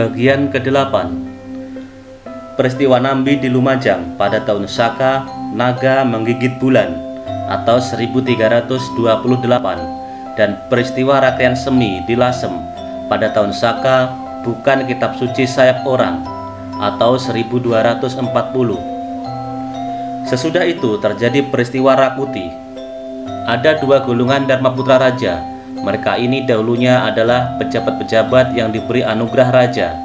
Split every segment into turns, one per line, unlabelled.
Bagian ke-8. Peristiwa Nambi di Lumajang pada tahun Saka, naga menggigit bulan atau 1328, dan peristiwa Rakyan Semi di Lasem pada tahun Saka, bukan kitab suci sayap orang atau 1240. Sesudah itu terjadi peristiwa Rakuti. Ada dua golongan Dharma Putra Raja. Mereka ini dahulunya adalah pejabat-pejabat yang diberi anugerah raja.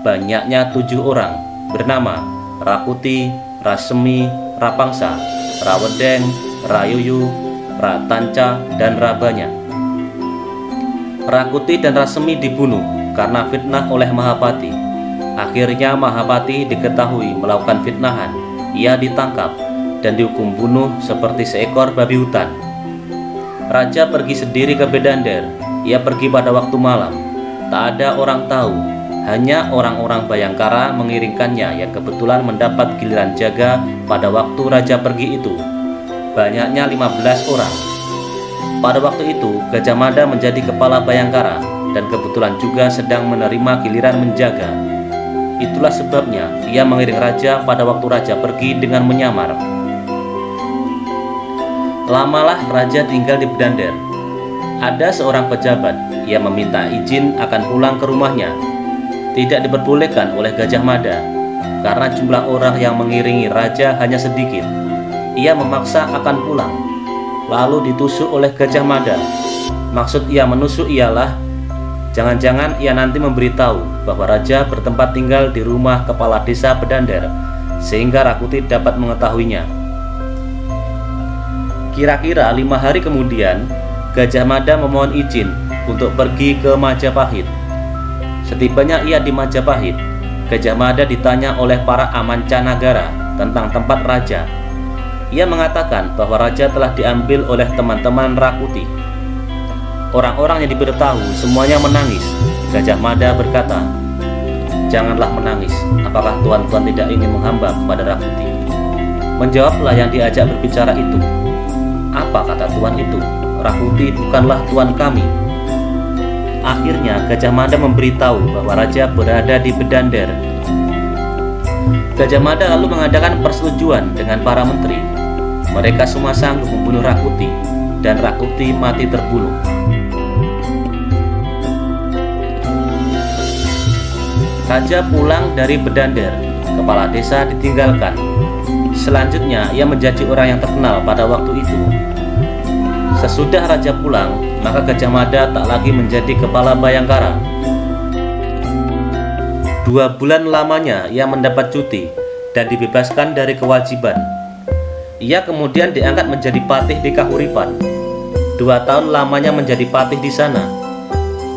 Banyaknya 7 orang, bernama Rakuti, Rasemi, Rapangsa, Rawedeng, Rayuyu, Ratanca, dan Rabanya. Rakuti dan Rasemi dibunuh karena fitnah oleh Mahapati. Akhirnya Mahapati diketahui melakukan fitnahan. Ia ditangkap dan dihukum bunuh seperti seekor babi hutan. Raja pergi sendiri ke Bedander. Ia pergi pada waktu malam. Tak ada orang tahu, hanya orang-orang Bayangkara mengiringkannya yang kebetulan mendapat giliran jaga pada waktu raja pergi itu. Banyaknya 15 orang. Pada waktu itu Gajah Mada menjadi kepala Bayangkara dan kebetulan juga sedang menerima giliran menjaga. Itulah sebabnya ia mengiring raja pada waktu raja pergi dengan menyamar. Lamalah raja tinggal di Bedander. Ada seorang pejabat, ia meminta izin akan pulang ke rumahnya. Tidak diperbolehkan oleh Gajah Mada karena jumlah orang yang mengiringi raja hanya sedikit. Ia memaksa akan pulang, lalu ditusuk oleh Gajah Mada. Maksud ia menusuk ialah jangan-jangan ia nanti memberitahu bahwa raja bertempat tinggal di rumah kepala desa Bedander, sehingga Rakuti dapat mengetahuinya. Kira-kira 5 hari kemudian, Gajah Mada memohon izin untuk pergi ke Majapahit. Setibanya ia di Majapahit, Gajah Mada ditanya oleh para amancanagara tentang tempat raja. Ia mengatakan bahwa raja telah diambil oleh teman-teman Rakuti. Orang-orang yang diberitahu semuanya menangis. Gajah Mada berkata, "Janganlah menangis, apakah tuan-tuan tidak ingin menghamba kepada Rakuti?" Menjawablah yang diajak berbicara itu. "Apa kata tuan itu? Rakuti bukanlah tuan kami." Akhirnya Gajah Mada memberitahu bahwa raja berada di Bedander. Gajah Mada lalu mengadakan persetujuan dengan para menteri. Mereka semua sanggup membunuh Rakuti, dan Rakuti mati terbunuh. Raja pulang dari Bedander, kepala desa ditinggalkan. Selanjutnya ia menjadi orang yang terkenal pada waktu itu. Sesudah raja pulang, maka Gajah Mada tak lagi menjadi kepala Bayangkara. 2 bulan lamanya ia mendapat cuti dan dibebaskan dari kewajiban. Ia kemudian diangkat menjadi patih di Kahuripan. 2 tahun lamanya menjadi patih di sana.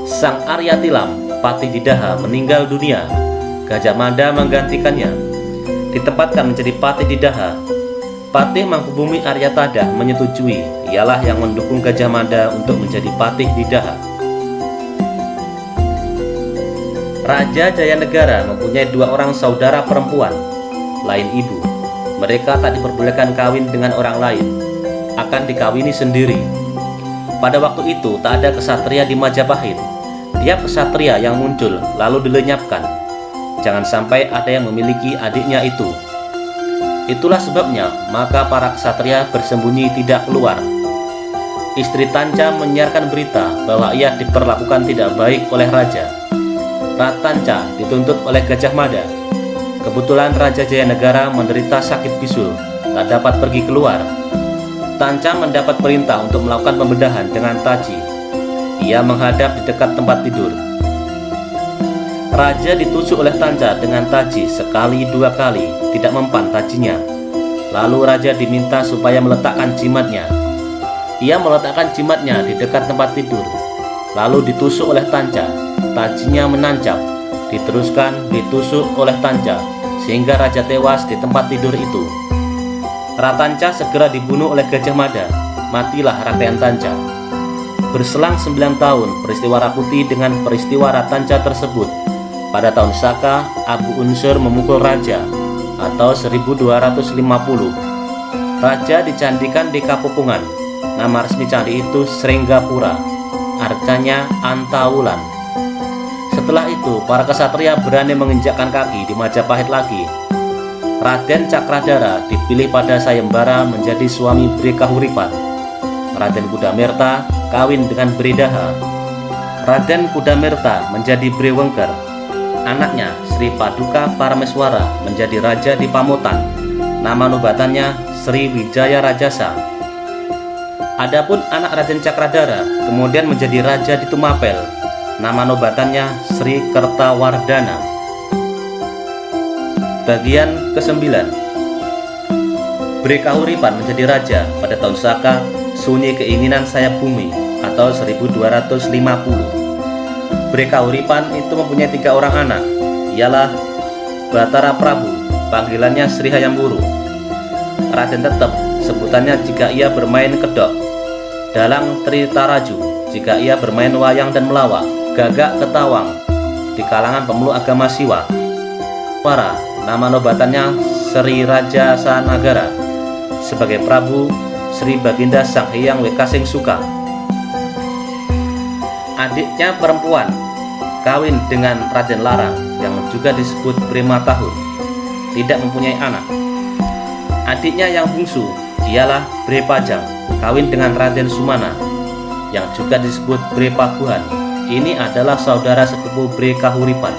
Sang Arya Tilam, patih di Daha, meninggal dunia. Gajah Mada menggantikannya, ditempatkan menjadi patih di Daha. Patih Mangkubumi Arya Tadah menyetujui, ialah yang mendukung Gajah Mada untuk menjadi patih di Daha. Raja Jayanegara mempunyai 2 orang saudara perempuan lain ibu. Mereka tak diperbolehkan kawin dengan orang lain, akan dikawini sendiri. Pada waktu itu tak ada kesatria di Majapahit. Tiap kesatria yang muncul lalu dilenyapkan. Jangan sampai ada yang memiliki adiknya itu. Itulah sebabnya maka para kesatria bersembunyi tidak keluar. Istri Tanca menyiarkan berita bahwa ia diperlakukan tidak baik oleh raja. Ratanca dituntut oleh Gajah Mada. Kebetulan Raja Jayanegara menderita sakit bisul, tak dapat pergi keluar. Tanca mendapat perintah untuk melakukan pembedahan dengan taji. Ia menghadap di dekat tempat tidur. Raja ditusuk oleh Tanca dengan taji sekali 2 kali, tidak mempan tajinya. Lalu raja diminta supaya meletakkan jimatnya. Ia meletakkan jimatnya di dekat tempat tidur. Lalu ditusuk oleh Tanca, tajinya menancap. Diteruskan ditusuk oleh Tanca, sehingga raja tewas di tempat tidur itu. Ratanca segera dibunuh oleh Gajah Mada. Matilah Rakyat Tanca. Berselang 9 tahun peristiwa Rakuti dengan peristiwa Ratanca tersebut. Pada tahun Saka, Abu Unsur memukul raja atau 1250. Raja dicandikan di Kapupungan. Nama resmi candi itu Sringgapura, artinya Antawulan. Setelah itu, para kesatria berani menginjakkan kaki di Majapahit lagi. Raden Cakradara dipilih pada sayembara menjadi suami Bri Kahuripan. Raden Kudamerta kawin dengan Bri Daha. Raden Kudamerta menjadi Bri Wengker. Anaknya Sri Paduka Parameswara menjadi raja di Pamotan. Nama nobatannya Sri Wijaya Rajasa. Adapun anak Raden Cakradara kemudian menjadi raja di Tumapel. Nama nobatannya Sri Kertawardana. Bagian ke-9. Bri Kahuripan menjadi raja pada tahun Saka Sunyi Keinginan Sayap Bumi atau 1250. Bri Kahuripan itu mempunyai 3 orang anak, ialah Batara Prabu, panggilannya Sri Hayamburu, Raden Tetep, sebutannya jika ia bermain kedok, Dalang Tritaraju jika ia bermain wayang dan melawak, Gagak Ketawang di kalangan pemeluk agama Siwa. Para nama nobatannya Sri Raja Sanagara, sebagai Prabu Sri Baginda Sang Hyang Wekasing Suka. Adiknya perempuan kawin dengan Raden Larang yang juga disebut Bri Matahun, tidak mempunyai anak. Adiknya yang bungsu ialah Bri Pajang, kawin dengan Raden Sumana yang juga disebut Bri Paguhan. Ini adalah saudara sepupu Bri Kahuripan.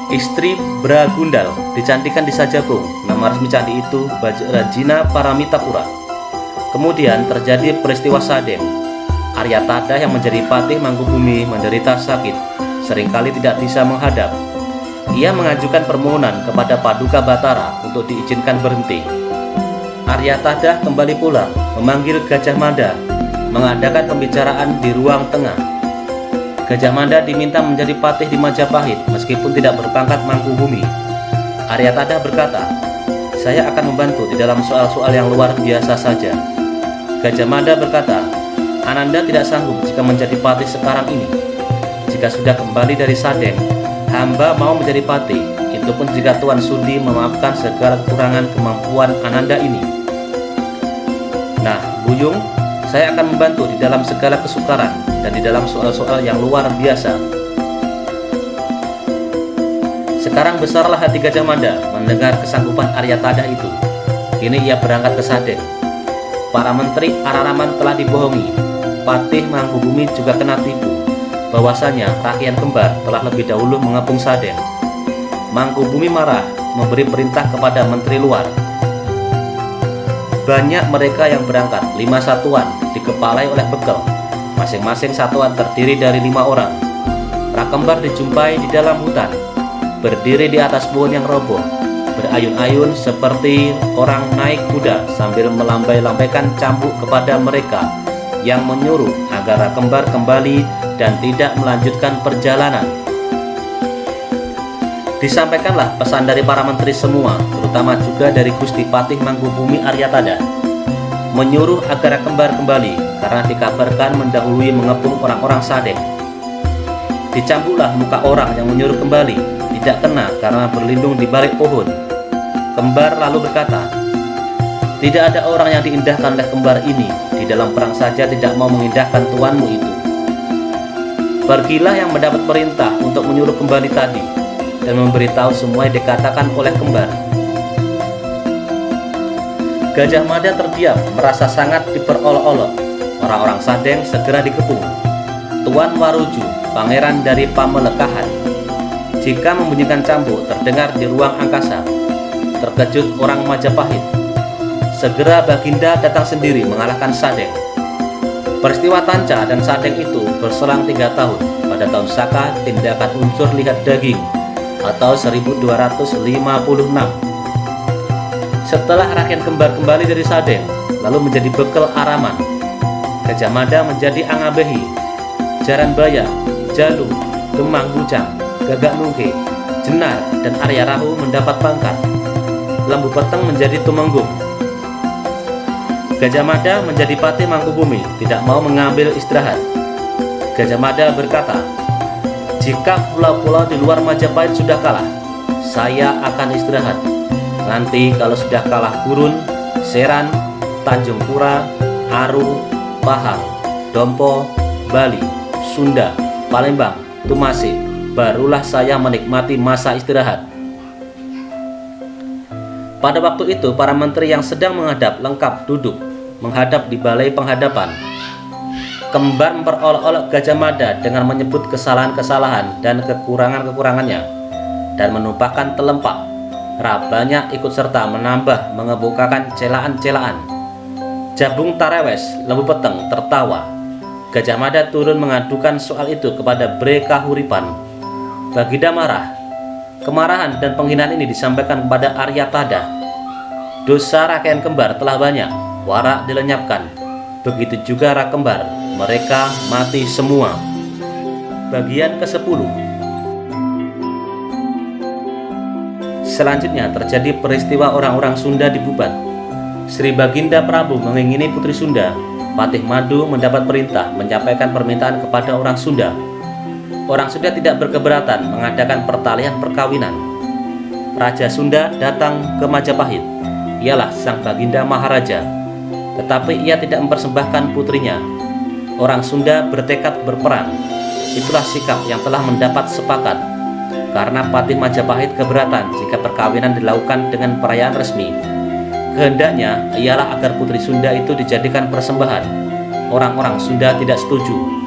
Istri Bragundal dicantikan di Sajabung. Nama resmi candi itu Bajrajina Paramitapura. Kemudian terjadi peristiwa Sadeng. Arya Tadah yang menjadi patih Mangkubumi menderita sakit, seringkali tidak bisa menghadap. Ia mengajukan permohonan kepada Paduka Batara untuk diizinkan berhenti. Arya Tadah kembali pulang, memanggil Gajah Mada, mengadakan pembicaraan di ruang tengah. Gajah Mada diminta menjadi patih di Majapahit meskipun tidak berpangkat Mangkubumi. Arya Tadah berkata, "Saya akan membantu di dalam soal-soal yang luar biasa saja." Gajah Mada berkata, "Ananda tidak sanggup jika menjadi patih sekarang ini. Jika sudah kembali dari Sadeng, hamba mau menjadi patih. Itu pun jika Tuan sudi memaafkan segala kekurangan kemampuan Ananda ini. Nah, Buyung, saya akan membantu di dalam segala kesukaran dan di dalam soal-soal yang luar biasa." Sekarang besarlah hati Gajah Mada mendengar kesanggupan Arya Tadah itu. Kini ia berangkat ke Sadeng. Para menteri Araraman telah dibohongi. Patih Mangkubumi juga kena tipu bahwasanya Rakyan Kembar telah lebih dahulu mengepung Sadeng. Mangkubumi marah, memberi perintah kepada menteri luar. Banyak mereka yang berangkat, 5 satuan dikepalai oleh bekel. Masing-masing satuan terdiri dari 5 orang. Rakembar dijumpai di dalam hutan, berdiri di atas pohon yang roboh, berayun-ayun seperti orang naik kuda sambil melambai-lambaikan cambuk kepada mereka yang menyuruh agar Rakembar kembali dan tidak melanjutkan perjalanan. Disampaikanlah pesan dari para menteri semua, terutama juga dari Gusti Patih Mangkubumi Arya Tadah, menyuruh agar Rakembar kembali karena dikabarkan mendahului mengepung orang-orang Sadeng. Dicambuklah muka orang yang menyuruh kembali, tidak kena karena berlindung di balik pohon. Kembar lalu berkata, "Tidak ada orang yang diindahkan oleh Kembar ini. Di dalam perang saja tidak mau mengindahkan tuanmu itu. Pergilah yang mendapat perintah untuk menyuruh kembali tadi dan memberitahu semua yang dikatakan oleh Kembar." Gajah Mada terdiam, merasa sangat diperolok-olok. Orang-orang Sadeng segera dikepung. Tuan Waruju, pangeran dari Pamelekahan, jika membunyikan cambuk terdengar di ruang angkasa. Terkejut orang Majapahit. Segera Baginda datang sendiri mengalahkan Sadeng. Peristiwa Tanca dan Sadeng itu berselang 3 tahun. Pada tahun Saka, tindakan unsur lihat daging atau 1256. Setelah Rakyan Kembar kembali dari Sadeng, lalu menjadi bekel Araman, Gajah Mada menjadi Angabehi, Jaranbaya, Jalu, Gemang Bujang, Gagak Nungke, Jenar, dan Arya Rahu mendapat pangkat. Lembu Peteng menjadi Tumenggung. Gajah Mada menjadi Patih Mangkubumi, tidak mau mengambil istirahat. Gajah Mada berkata, "Jika pulau-pulau di luar Majapahit sudah kalah, saya akan istirahat. Nanti kalau sudah kalah Gurun, Seran, Tanjung Pura, Aru, Pahang, Dompo, Bali, Sunda, Palembang, Tumasik, barulah saya menikmati masa istirahat. Pada waktu itu, para menteri yang sedang menghadap lengkap duduk menghadap di balai penghadapan. Kembar memperolok-olok Gajah Mada dengan menyebut kesalahan-kesalahan dan kekurangan-kekurangannya, dan menumpahkan telempak. Rabanya ikut serta menambah mengemukakan celaan-celaan. Jabung Tarewes, Lembu Peteng tertawa. Gajah Mada turun mengadukan soal itu kepada Bre Kahuripan. Baginda marah. Kemarahan dan penghinaan ini disampaikan kepada Arya Tada. Dosa Rakyan Kembar telah banyak, warak dilenyapkan. Begitu juga Rak Kembar, mereka mati semua. Bagian ke-10. Selanjutnya terjadi peristiwa orang-orang Sunda di Bubat. Sri Baginda Prabu mengingini Putri Sunda. Patih Madu mendapat perintah menyampaikan permintaan kepada orang Sunda. Orang Sunda tidak berkeberatan mengadakan pertalian perkawinan. Raja Sunda datang ke Majapahit. Ialah Sang Baginda Maharaja, tetapi ia tidak mempersembahkan putrinya. Orang Sunda bertekad berperang. Itulah sikap yang telah mendapat sepakat, karena Patih Majapahit keberatan jika perkawinan dilakukan dengan perayaan resmi. Kehendaknya ialah agar putri Sunda itu dijadikan persembahan. Orang-orang Sunda tidak setuju.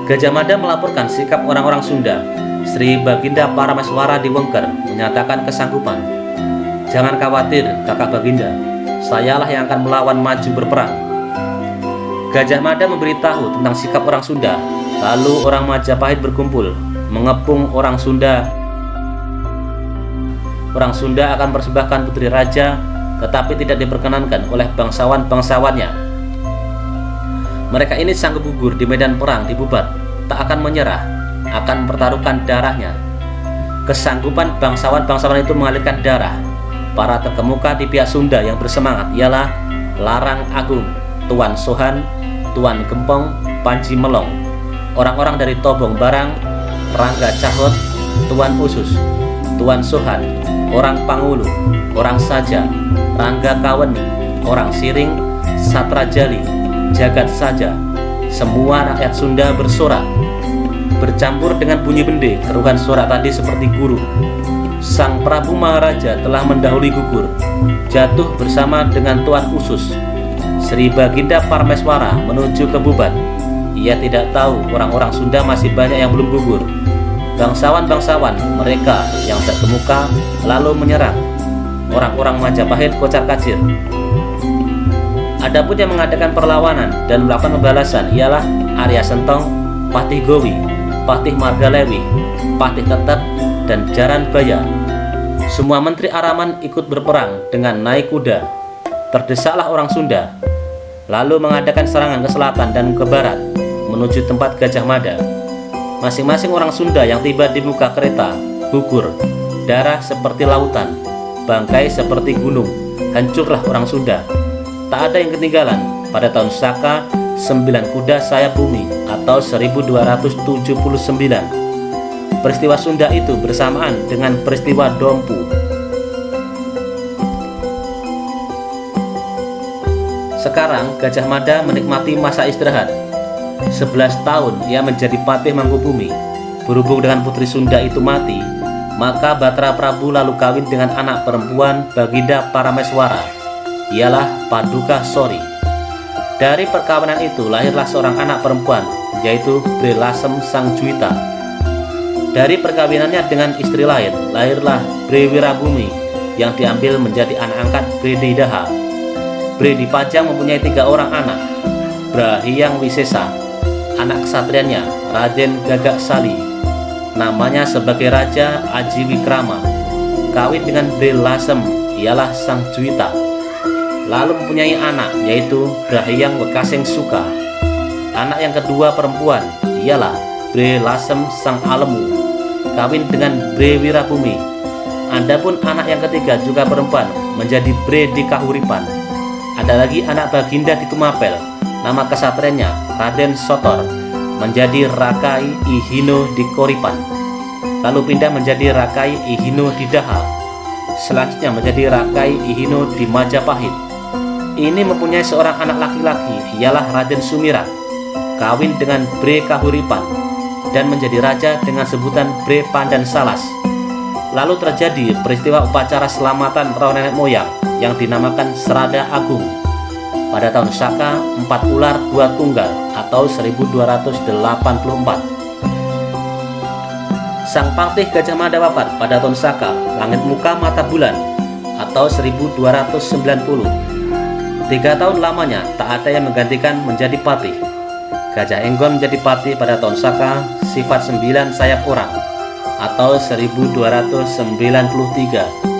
Gajah Mada melaporkan sikap orang-orang Sunda. Sri Baginda Parameswara di Wengker menyatakan kesanggupan. Jangan khawatir, kakak Baginda, sayalah yang akan melawan maju berperang. Gajah Mada memberitahu tentang sikap orang Sunda. Lalu orang Majapahit berkumpul, mengepung orang Sunda. Orang Sunda akan persembahkan putri raja, tetapi tidak diperkenankan oleh bangsawan-bangsawannya. Mereka ini sanggup gugur di medan perang di Bubat, tak akan menyerah, akan mempertaruhkan darahnya. Kesanggupan bangsawan-bangsawan itu mengalirkan darah. Para terkemuka di pihak Sunda yang bersemangat ialah Larang Agung, Tuan Sohan, Tuan Gempong, Panji Melong. Orang-orang dari Tobong Barang, Rangga Cahot, Tuan Usus, Tuan Sohan, orang Pangulu, orang Saja, Rangga Kaweni, orang Siring, Satrajali, Jagat Saja. Semua rakyat Sunda bersorak. Bercampur dengan bunyi bende, keruhan sorak tadi seperti guru. Sang Prabu Maharaja telah mendahului gugur, jatuh bersama dengan Tuan Usus. Sri Baginda Parameswara menuju ke Bubat. Ia tidak tahu orang-orang Sunda masih banyak yang belum gugur. Bangsawan-bangsawan mereka yang terkemuka lalu menyerang. Orang-orang Majapahit kocar-kacir. Adapun yang mengadakan perlawanan dan melakukan pembalasan ialah Arya Sentong, Patih Gowi, Patih Margalewi, Patih Tetep, dan Jaran Baya. Semua menteri Araman ikut berperang dengan naik kuda. Terdesaklah orang Sunda, lalu mengadakan serangan ke selatan dan ke barat menuju tempat Gajah Mada. Masing-masing orang Sunda yang tiba di muka kereta gugur, darah seperti lautan, bangkai seperti gunung. Hancurlah orang Sunda, tak ada yang ketinggalan. Pada tahun Saka 9 kuda sayap bumi atau 1279. Peristiwa Sunda itu bersamaan dengan peristiwa Dompu. Sekarang Gajah Mada menikmati masa istirahat. 11 tahun ia menjadi patih Mangkubumi. Berhubung dengan putri Sunda itu mati, maka Batra Prabu lalu kawin dengan anak perempuan Baginda Parameswara, ialah Paduka Sori. Dari perkawinan itu lahirlah seorang anak perempuan, yaitu Bre Lasem Sang Juwita. Dari perkawinannya dengan istri lain, lahirlah Bre Wirabumi yang diambil menjadi anak angkat Bre Didaha. Bre Dipajang mempunyai 3 orang anak. Brahyang Wisesa, anak kesatriannya Raden Gagak Sali, namanya sebagai Raja Aji Wikrama, kawin dengan Bre Lasem, ialah Sang Juwita. Lalu mempunyai anak, yaitu Brahyang Wekaseng Suka. Anak yang kedua perempuan ialah Bre Lasem Sang Alemu, kawin dengan Bre Wirabumi. Adapun anak yang ketiga juga perempuan, menjadi Bre di Kahuripan. Ada lagi anak Baginda di Tumapel, nama kesatriannya Raden Sotor, menjadi Rakai Ihino di Koripan. Lalu pindah menjadi Rakai Ihino di Daha. Selanjutnya menjadi Rakai Ihino di Majapahit. Ini mempunyai seorang anak laki-laki, ialah Raden Sumirat, kawin dengan Bre Kahuripan dan menjadi raja dengan sebutan Bre Pandan Salas. Lalu terjadi peristiwa upacara selamatan roh nenek moyang yang dinamakan Serada Agung pada tahun Saka 4 ular 2 tunggal atau 1284. Sang Patih Gajah Mada wafat pada tahun Saka langit muka mata bulan atau 1290. 3 tahun lamanya tak ada yang menggantikan menjadi patih. Gajah Enggon menjadi patih pada tahun Saka sifat 9 sayap orang atau 1293.